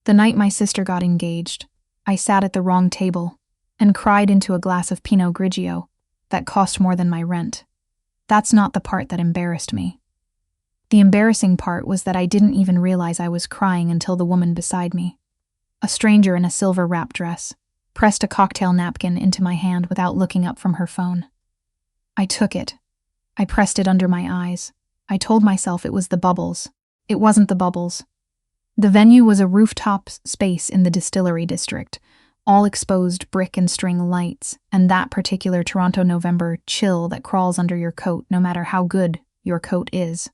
The night my sister got engaged, I sat at the wrong table and cried into a glass of Pinot Grigio that cost more than my rent. That's not the part that embarrassed me. The embarrassing part was that I didn't even realize I was crying until the woman beside me, a stranger in a silver wrap dress, pressed a cocktail napkin into my hand without looking up from her phone. I took it. I pressed it under my eyes. I told myself it was the bubbles. It wasn't the bubbles. The venue was a rooftop space in the distillery district, all exposed brick and string lights, and that particular Toronto November chill that crawls under your coat no matter how good your coat is.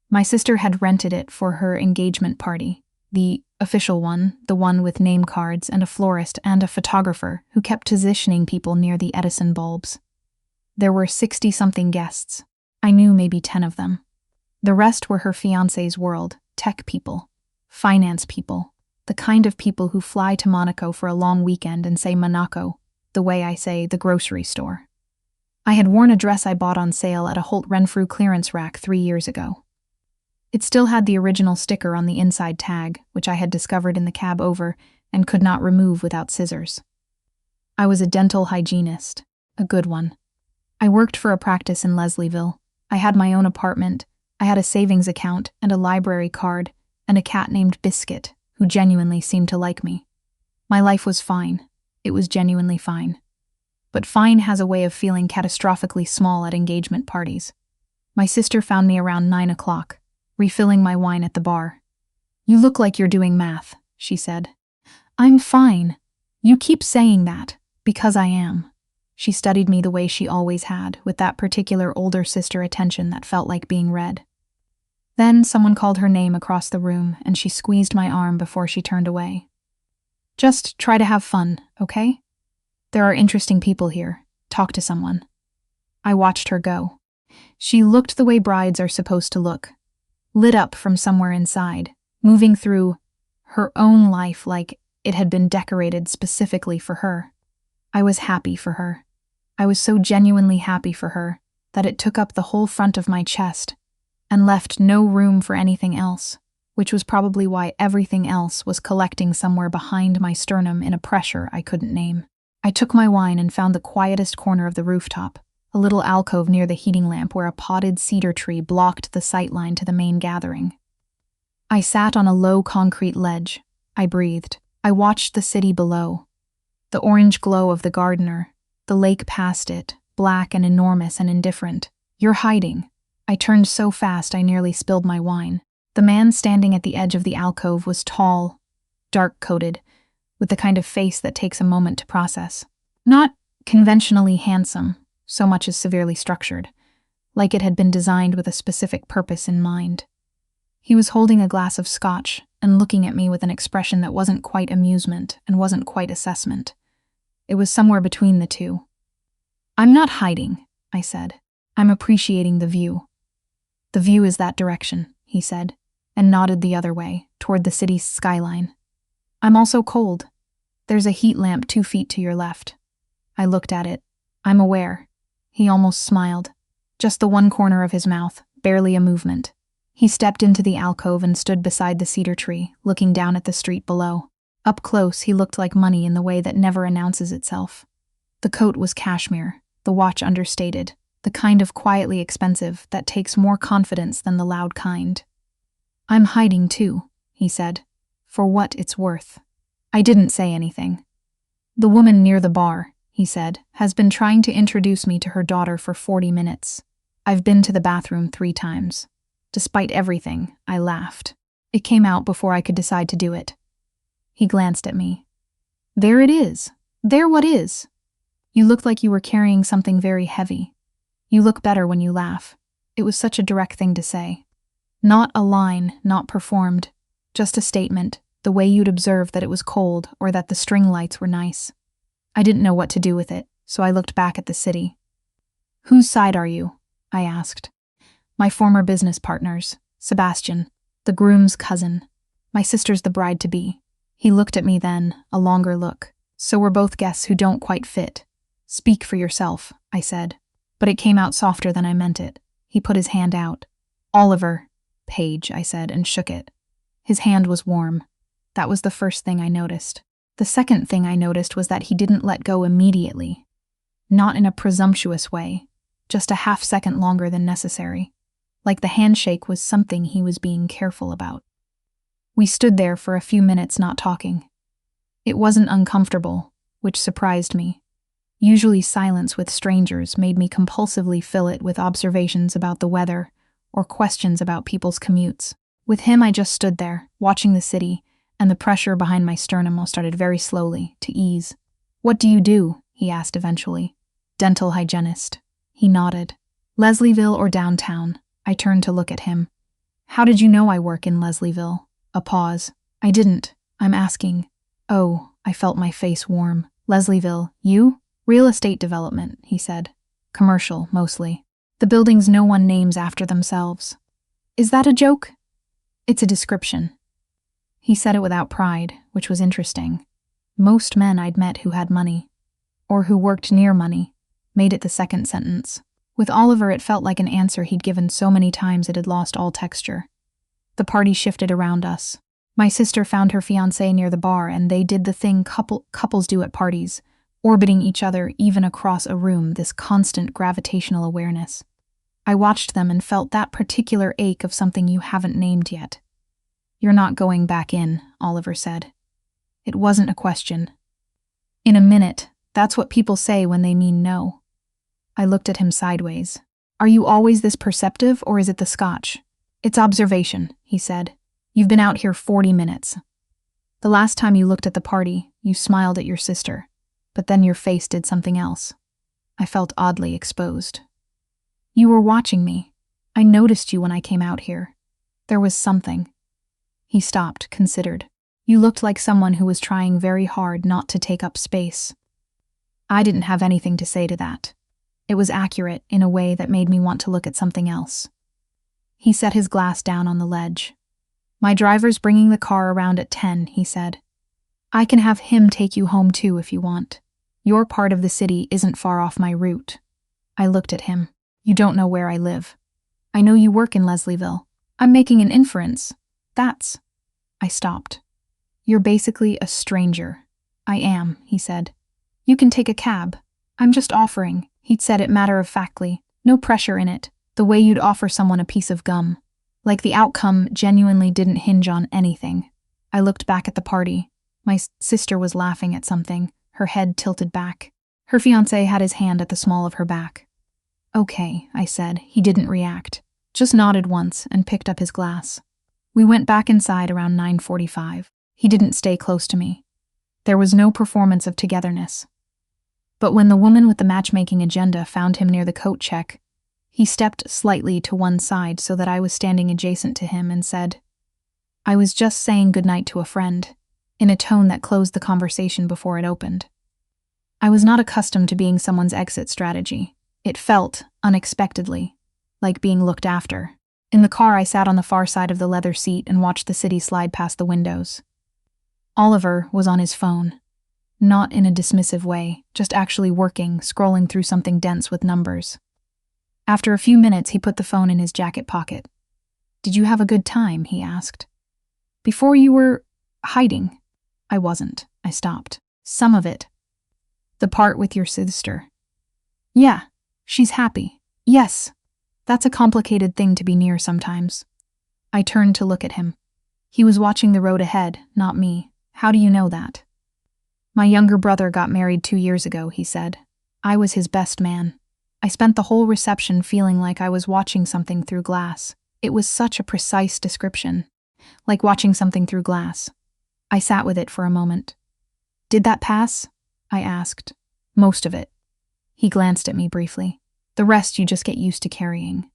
My sister had rented it for her engagement party, the official one, the one with name cards and a florist and a photographer who kept positioning people near the Edison bulbs. There were 60-something guests. I knew maybe 10 of them. The rest were her fiancé's world, tech people, finance people, the kind of people who fly to Monaco for a long weekend and say Monaco, the way I say the grocery store. I had worn a dress I bought on sale at a Holt Renfrew clearance rack 3 years ago. It still had the original sticker on the inside tag, which I had discovered in the cab over and could not remove without scissors. I was a dental hygienist, a good one. I worked for a practice in Leslieville. I had my own apartment. I had a savings account and a library card and a cat named Biscuit, who genuinely seemed to like me. My life was fine. It was genuinely fine. But fine has a way of feeling catastrophically small at engagement parties. My sister found me around 9 o'clock, refilling my wine at the bar. "You look like you're doing math," she said. "I'm fine. You keep saying that, because I am." She studied me the way she always had, with that particular older sister attention that felt like being read. Then someone called her name across the room, and she squeezed my arm before she turned away. "Just try to have fun, okay? There are interesting people here. Talk to someone." I watched her go. She looked the way brides are supposed to look, lit up from somewhere inside, moving through her own life like it had been decorated specifically for her. I was happy for her. I was so genuinely happy for her that it took up the whole front of my chest and left no room for anything else, which was probably why everything else was collecting somewhere behind my sternum in a pressure I couldn't name. I took my wine and found the quietest corner of the rooftop, a little alcove near the heating lamp where a potted cedar tree blocked the sightline to the main gathering. I sat on a low concrete ledge. I breathed. I watched the city below. The orange glow of the gardener, the lake past it, black and enormous and indifferent. "You're hiding." I turned so fast I nearly spilled my wine. The man standing at the edge of the alcove was tall, dark-coated, with the kind of face that takes a moment to process. Not conventionally handsome, so much as severely structured, like it had been designed with a specific purpose in mind. He was holding a glass of scotch and looking at me with an expression that wasn't quite amusement and wasn't quite assessment. It was somewhere between the two. "I'm not hiding," I said. "I'm appreciating the view." "The view is that direction," he said, and nodded the other way, toward the city's skyline. "I'm also cold. There's a heat lamp 2 feet to your left." I looked at it. "I'm aware." He almost smiled. Just the one corner of his mouth, barely a movement. He stepped into the alcove and stood beside the cedar tree, looking down at the street below. Up close, he looked like money in the way that never announces itself. The coat was cashmere, the watch understated, the kind of quietly expensive that takes more confidence than the loud kind. "I'm hiding too," he said, "for what it's worth." I didn't say anything. "The woman near the bar," he said, "has been trying to introduce me to her daughter for 40 minutes. I've been to the bathroom 3 times. Despite everything, I laughed. It came out before I could decide to do it." He glanced at me. "There it is. There what is? You looked like you were carrying something very heavy. You look better when you laugh." It was such a direct thing to say. Not a line, not performed. Just a statement, the way you'd observe that it was cold or that the string lights were nice. I didn't know what to do with it, so I looked back at the city. "Whose side are you?" I asked. "My former business partner's, Sebastian, the groom's cousin. My sister's the bride-to-be." He looked at me then, a longer look. "So we're both guests who don't quite fit. Speak for yourself," I said. But it came out softer than I meant it. He put his hand out. "Oliver Page," I said, and shook it. His hand was warm. That was the first thing I noticed. The second thing I noticed was that he didn't let go immediately. Not in a presumptuous way, just a half-second longer than necessary. Like the handshake was something he was being careful about. We stood there for a few minutes not talking. It wasn't uncomfortable, which surprised me. Usually silence with strangers made me compulsively fill it with observations about the weather or questions about people's commutes. With him, I just stood there, watching the city, and the pressure behind my sternum started very slowly to ease. "What do you do?" he asked eventually. "Dental hygienist." He nodded. "Leslieville or downtown?" I turned to look at him. "How did you know I work in Leslieville?" A pause. "I didn't. I'm asking." "Oh," I felt my face warm. "Leslieville, you?" "Real estate development," he said. "Commercial, mostly. The buildings no one names after themselves." "Is that a joke?" "It's a description." He said it without pride, which was interesting. Most men I'd met who had money, or who worked near money, made it the second sentence. With Oliver, it felt like an answer he'd given so many times it had lost all texture. The party shifted around us. My sister found her fiancé near the bar, and they did the thing couples do at parties, orbiting each other even across a room, this constant gravitational awareness. I watched them and felt that particular ache of something you haven't named yet. "You're not going back in," Oliver said. It wasn't a question. "In a minute, that's what people say when they mean no." I looked at him sideways. "Are you always this perceptive, or is it the scotch?" "It's observation," he said. "You've been out here 40 minutes. The last time you looked at the party, you smiled at your sister, but then your face did something else." I felt oddly exposed. "You were watching me. I noticed you when I came out here. There was something." He stopped, considered. "You looked like someone who was trying very hard not to take up space." I didn't have anything to say to that. It was accurate in a way that made me want to look at something else. He set his glass down on the ledge. "My driver's bringing the car around at 10, he said. "I can have him take you home too if you want. Your part of the city isn't far off my route." I looked at him. "You don't know where I live." "I know you work in Leslieville. I'm making an inference. That's..." I stopped. "You're basically a stranger." "I am," he said. "You can take a cab. I'm just offering." He'd said it matter-of-factly, no pressure in it, the way you'd offer someone a piece of gum. Like the outcome genuinely didn't hinge on anything. I looked back at the party. My sister was laughing at something, her head tilted back. Her fiancé had his hand at the small of her back. "Okay," I said. He didn't react, just nodded once and picked up his glass. We went back inside around 9:45. He didn't stay close to me. There was no performance of togetherness. But when the woman with the matchmaking agenda found him near the coat check, he stepped slightly to one side so that I was standing adjacent to him and said, "I was just saying goodnight to a friend," in a tone that closed the conversation before it opened. I was not accustomed to being someone's exit strategy. It felt, unexpectedly, like being looked after. In the car, I sat on the far side of the leather seat and watched the city slide past the windows. Oliver was on his phone. Not in a dismissive way, just actually working, scrolling through something dense with numbers. After a few minutes, he put the phone in his jacket pocket. "Did you have a good time?" he asked. "Before you were hiding." I wasn't. I stopped. "Some of it." "The part with your sister." "Yeah, she's happy." "Yes. That's a complicated thing to be near sometimes." I turned to look at him. He was watching the road ahead, not me. "How do you know that?" "My younger brother got married 2 years ago," he said. "I was his best man." I spent the whole reception feeling like I was watching something through glass. It was such a precise description. Like watching something through glass. I sat with it for a moment. "Did that pass?" I asked. "Most of it." He glanced at me briefly. "The rest you just get used to carrying."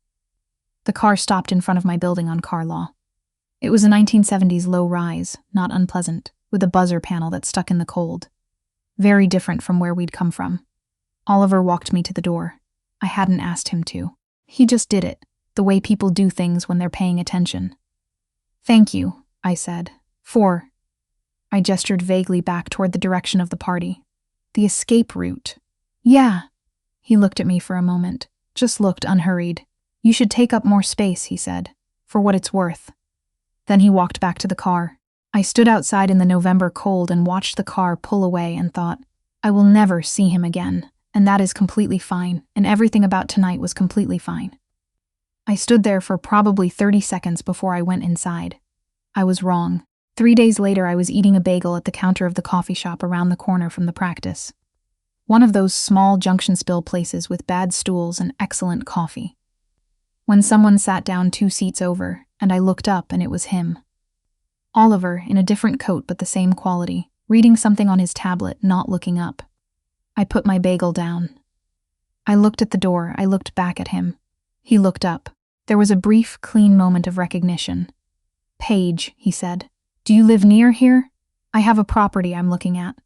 The car stopped in front of my building on Carlaw. It was a 1970s low-rise, not unpleasant, with a buzzer panel that stuck in the cold. Very different from where we'd come from. Oliver walked me to the door. I hadn't asked him to. He just did it, the way people do things when they're paying attention. "Thank you," I said. "For..." I gestured vaguely back toward the direction of the party. "The escape route." "Yeah." He looked at me for a moment, just looked unhurried. "You should take up more space," he said, "for what it's worth." Then he walked back to the car. I stood outside in the November cold and watched the car pull away and thought, I will never see him again, and that is completely fine, and everything about tonight was completely fine. I stood there for probably 30 seconds before I went inside. I was wrong. 3 days later, I was eating a bagel at the counter of the coffee shop around the corner from the practice. One of those small junction spill places with bad stools and excellent coffee. When someone sat down 2 seats over, and I looked up and it was him. Oliver, in a different coat but the same quality, reading something on his tablet, not looking up. I put my bagel down. I looked at the door, I looked back at him. He looked up. There was a brief, clean moment of recognition. Paige, he said. Do you live near here? I have a property I'm looking at.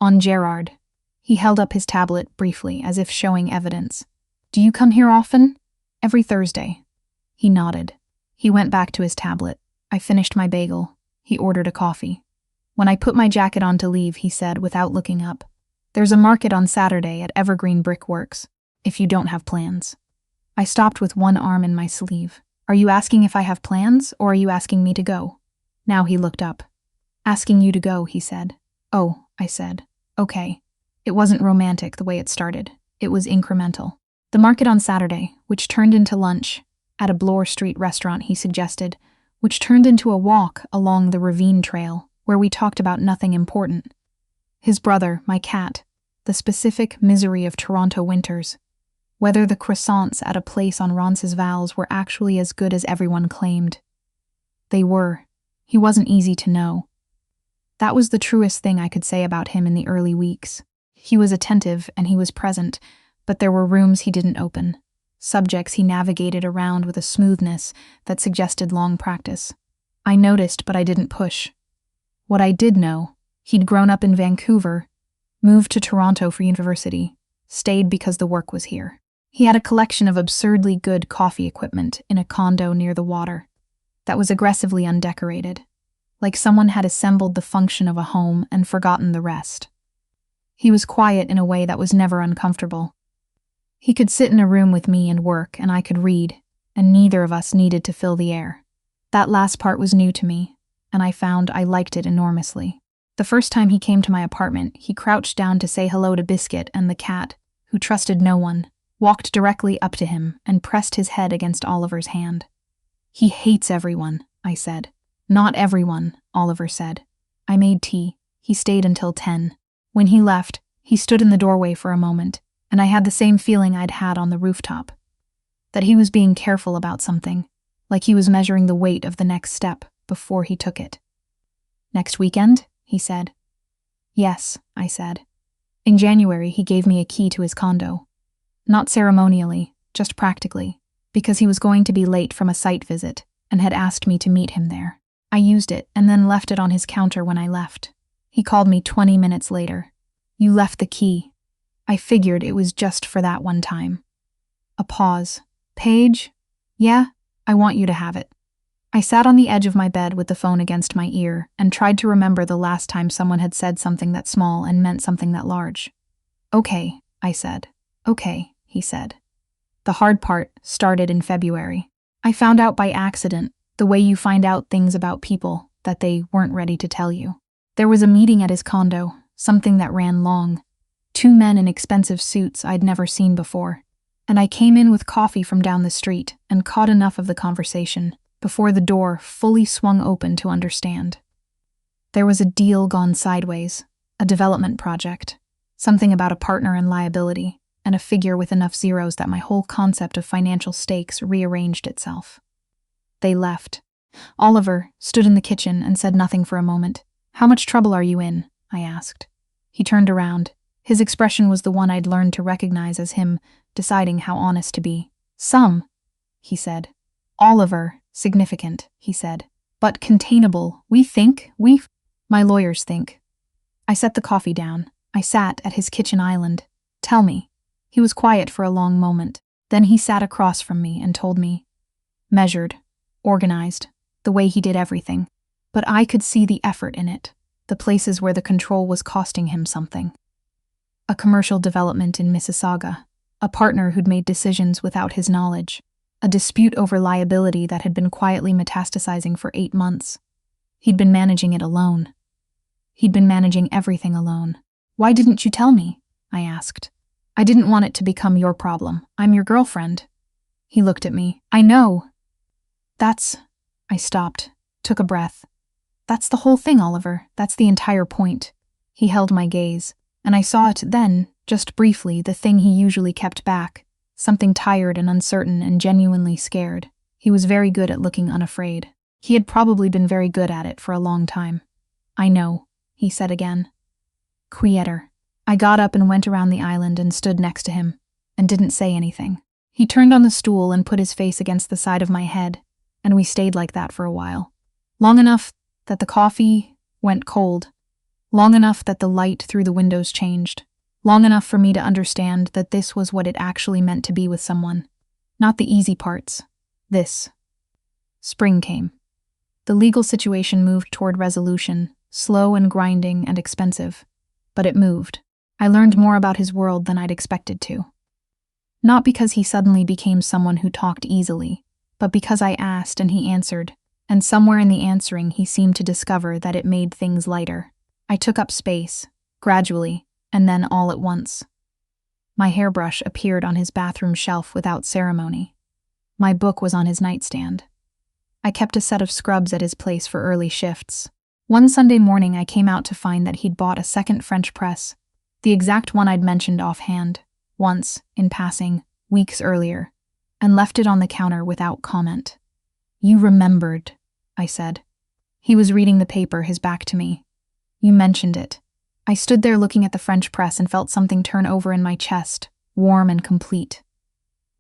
On Gerard. He held up his tablet briefly, as if showing evidence. Do you come here often? Every Thursday. He nodded. He went back to his tablet. I finished my bagel. He ordered a coffee. When I put my jacket on to leave, he said, without looking up, There's a market on Saturday at Evergreen Brickworks, if you don't have plans. I stopped with one arm in my sleeve. Are you asking if I have plans, or are you asking me to go? Now he looked up. Asking you to go, he said. Oh, I said. Okay. It wasn't romantic the way it started. It was incremental. The market on Saturday, which turned into lunch, at a Bloor Street restaurant, he suggested, which turned into a walk along the ravine trail, where we talked about nothing important. His brother, my cat, the specific misery of Toronto winters, whether the croissants at a place on Roncesvalles were actually as good as everyone claimed. They were. He wasn't easy to know. That was the truest thing I could say about him in the early weeks. He was attentive and he was present, but there were rooms he didn't open. Subjects he navigated around with a smoothness that suggested long practice. I noticed, but I didn't push. What I did know, he'd grown up in Vancouver, moved to Toronto for university, stayed because the work was here. He had a collection of absurdly good coffee equipment in a condo near the water that was aggressively undecorated, like someone had assembled the function of a home and forgotten the rest. He was quiet in a way that was never uncomfortable. He could sit in a room with me and work, and I could read, and neither of us needed to fill the air. That last part was new to me, and I found I liked it enormously. The first time he came to my apartment, he crouched down to say hello to Biscuit, and the cat, who trusted no one, walked directly up to him and pressed his head against Oliver's hand. He hates everyone, I said. Not everyone, Oliver said. I made tea. He stayed until 10. When he left, he stood in the doorway for a moment, and I had the same feeling I'd had on the rooftop. That he was being careful about something, like he was measuring the weight of the next step before he took it. Next weekend? He said. Yes, I said. In January, he gave me a key to his condo. Not ceremonially, just practically, because he was going to be late from a site visit and had asked me to meet him there. I used it and then left it on his counter when I left. He called me 20 minutes later. You left the key. I figured it was just for that one time. A pause. Paige? Yeah, I want you to have it. I sat on the edge of my bed with the phone against my ear and tried to remember the last time someone had said something that small and meant something that large. Okay, I said. Okay, he said. The hard part started in February. I found out by accident, the way you find out things about people that they weren't ready to tell you. There was a meeting at his condo, something that ran long. 2 men in expensive suits I'd never seen before. And I came in with coffee from down the street and caught enough of the conversation before the door fully swung open to understand. There was a deal gone sideways, a development project, something about a partner and liability, and a figure with enough zeros that my whole concept of financial stakes rearranged itself. They left. Oliver stood in the kitchen and said nothing for a moment. How much trouble are you in? I asked. He turned around. His expression was the one I'd learned to recognize as him deciding how honest to be. Some, he said. Oliver, significant, he said. But containable. My lawyers think. I set the coffee down. I sat at his kitchen island. Tell me. He was quiet for a long moment. Then he sat across from me and told me. Measured. Organized. The way he did everything. But I could see the effort in it. The places where the control was costing him something. A commercial development in Mississauga. A partner who'd made decisions without his knowledge. A dispute over liability that had been quietly metastasizing for 8 months. He'd been managing it alone. He'd been managing everything alone. Why didn't you tell me? I asked. I didn't want it to become your problem. I'm your girlfriend. He looked at me. I know. I stopped, took a breath. That's the whole thing, Oliver. That's the entire point. He held my gaze, and I saw it then, just briefly, the thing he usually kept back. Something tired and uncertain and genuinely scared. He was very good at looking unafraid. He had probably been very good at it for a long time. I know, he said again. Quieter. I got up and went around the island and stood next to him, and didn't say anything. He turned on the stool and put his face against the side of my head, and we stayed like that for a while. Long enough that the coffee went cold. Long enough that the light through the windows changed. Long enough for me to understand that this was what it actually meant to be with someone. Not the easy parts. This. Spring came. The legal situation moved toward resolution, slow and grinding and expensive. But it moved. I learned more about his world than I'd expected to. Not because he suddenly became someone who talked easily, but because I asked and he answered, and somewhere in the answering he seemed to discover that it made things lighter. I took up space, gradually, and then all at once. My hairbrush appeared on his bathroom shelf without ceremony. My book was on his nightstand. I kept a set of scrubs at his place for early shifts. One Sunday morning I came out to find that he'd bought a second French press, the exact one I'd mentioned offhand, once, in passing, weeks earlier, and left it on the counter without comment. You remembered, I said. He was reading the paper, his back to me. You mentioned it. I stood there looking at the French press and felt something turn over in my chest, warm and complete.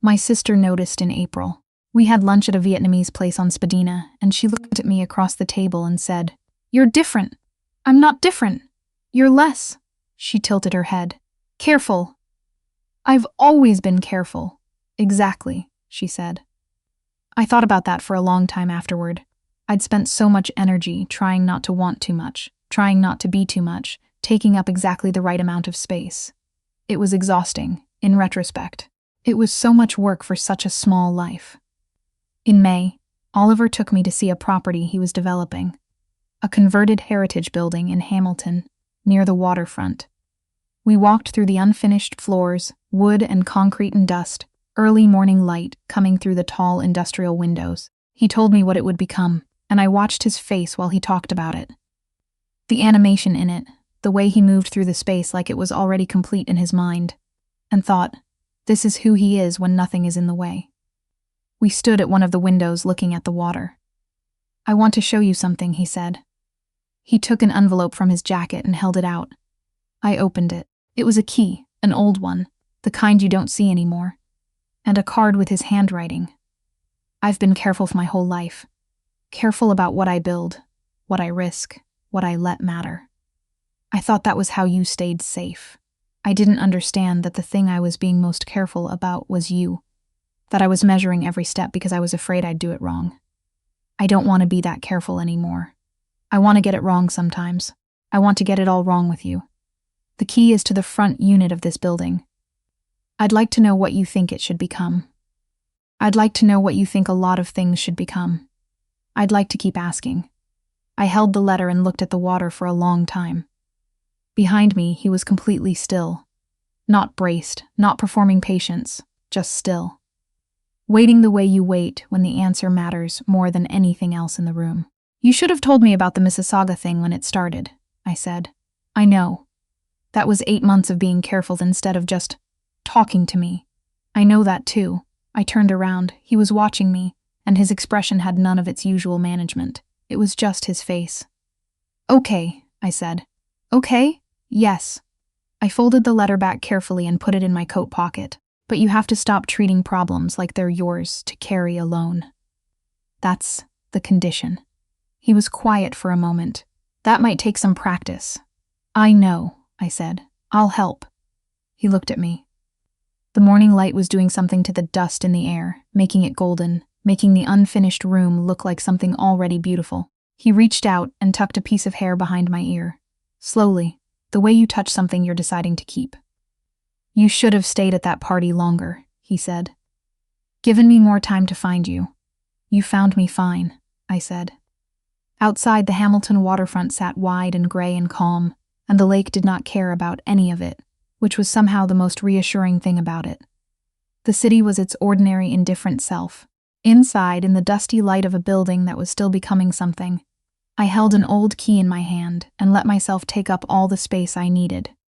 My sister noticed in April. We had lunch at a Vietnamese place on Spadina, and she looked at me across the table and said, You're different. I'm not different. You're less. She tilted her head. Careful. I've always been careful. Exactly, she said. I thought about that for a long time afterward. I'd spent so much energy trying not to want too much, trying not to be too much, taking up exactly the right amount of space. It was exhausting, in retrospect. It was so much work for such a small life. In May, Oliver took me to see a property he was developing. A converted heritage building in Hamilton, near the waterfront. We walked through the unfinished floors, wood and concrete and dust, early morning light coming through the tall industrial windows. He told me what it would become, and I watched his face while he talked about it. The animation in it, the way he moved through the space like it was already complete in his mind, and thought, this is who he is when nothing is in the way. We stood at one of the windows looking at the water. I want to show you something, he said. He took an envelope from his jacket and held it out. I opened it. It was a key, an old one, the kind you don't see anymore, and a card with his handwriting. I've been careful for my whole life. Careful about what I build, what I risk, what I let matter. I thought that was how you stayed safe. I didn't understand that the thing I was being most careful about was you, that I was measuring every step because I was afraid I'd do it wrong. I don't want to be that careful anymore. I want to get it wrong sometimes. I want to get it all wrong with you. The key is to the front unit of this building. I'd like to know what you think it should become. I'd like to know what you think a lot of things should become. I'd like to keep asking. I held the letter and looked at the water for a long time. Behind me, he was completely still. Not braced, not performing patience, just still. Waiting the way you wait when the answer matters more than anything else in the room. You should have told me about the Mississauga thing when it started, I said. I know. That was 8 months of being careful instead of just talking to me. I know that too. I turned around. He was watching me, and his expression had none of its usual management. It was just his face. Okay, I said. Okay? Yes. I folded the letter back carefully and put it in my coat pocket. But you have to stop treating problems like they're yours to carry alone. That's the condition. He was quiet for a moment. That might take some practice. I know, I said. I'll help. He looked at me. The morning light was doing something to the dust in the air, making it golden, making the unfinished room look like something already beautiful. He reached out and tucked a piece of hair behind my ear. Slowly, the way you touch something you're deciding to keep. You should have stayed at that party longer, he said. Given me more time to find you. You found me fine, I said. Outside, the Hamilton waterfront sat wide and gray and calm, and the lake did not care about any of it, which was somehow the most reassuring thing about it. The city was its ordinary, indifferent self. Inside, in the dusty light of a building that was still becoming something, I held an old key in my hand and let myself take up all the space I needed.